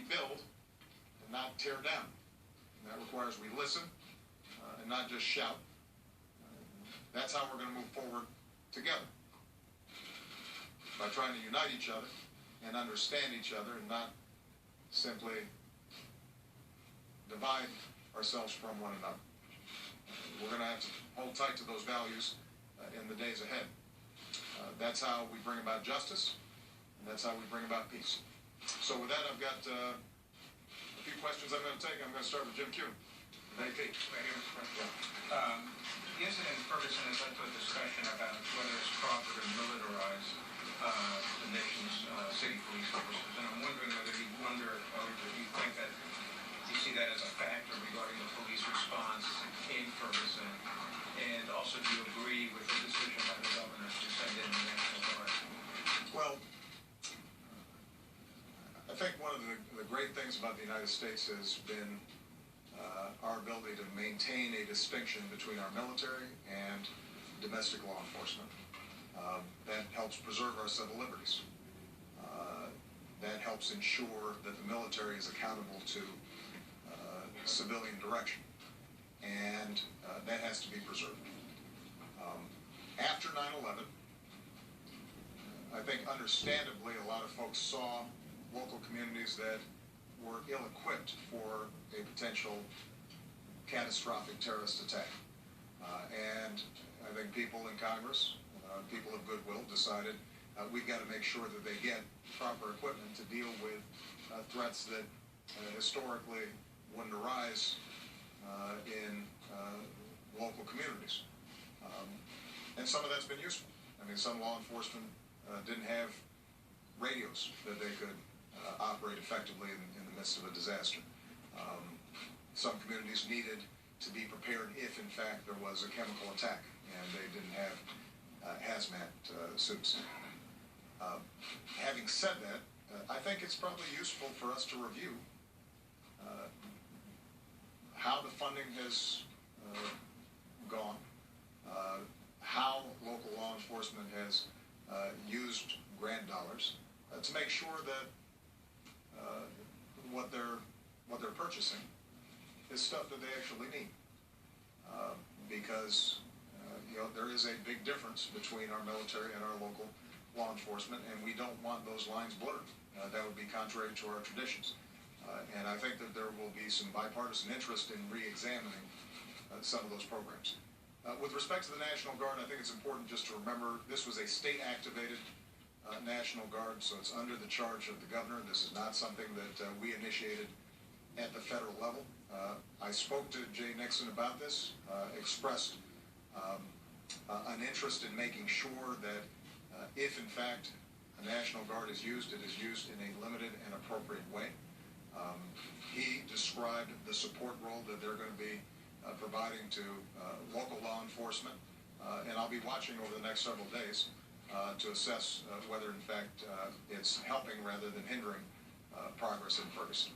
build and not tear down. And that requires we listen and not just shout. That's how we're going to move forward together, by trying to unite each other and understand each other and not simply divide ourselves from one another. We're going to have to hold tight to those values in the days ahead. That's how we bring about justice, and that's how we bring about peace. So with that, I've got a few questions I'm going to take. I'm going to start with Jim Kuhn. Right here, yeah. The incident in Ferguson has led to a discussion about whether it's proper to militarize the nation's city police forces, and I'm wondering whether you think that you see that as a factor regarding the police response in Ferguson, and also do you agree with the decision by the governor to send in the National Guard? Well, I think one of the great things about the United States has been our ability to maintain a distinction between our military and domestic law enforcement. That helps preserve our civil liberties. That helps ensure that the military is accountable to civilian direction, and that has to be preserved. After 9/11, I think understandably a lot of folks saw local communities that were ill-equipped for a potential catastrophic terrorist attack. And I think people in Congress, people of goodwill, decided we've got to make sure that they get proper equipment to deal with threats that historically wouldn't arise in local communities. And some of that's been useful. I mean, some law enforcement didn't have radios that they could operate effectively in the midst of a disaster. Some communities needed to be prepared if, in fact, there was a chemical attack, and they didn't have hazmat suits. Having said that, I think it's probably useful for us to review how the funding has gone, how local law enforcement has used grant dollars to make sure that what they're purchasing is stuff that they actually need, because there is a big difference between our military and our local law enforcement, and we don't want those lines blurred. That would be contrary to our traditions. And I think that there will be some bipartisan interest in re-examining some of those programs. With respect to the National Guard, I think it's important just to remember this was a state-activated National Guard, so it's under the charge of the governor. This is not something that we initiated at the federal level. I spoke to Jay Nixon about this, expressed an interest in making sure that if, in fact, a National Guard is used, it is used in a limited and appropriate way. He described the support role that they're going to be providing to local law enforcement, and I'll be watching over the next several days to assess whether, in fact, it's helping rather than hindering progress in Ferguson.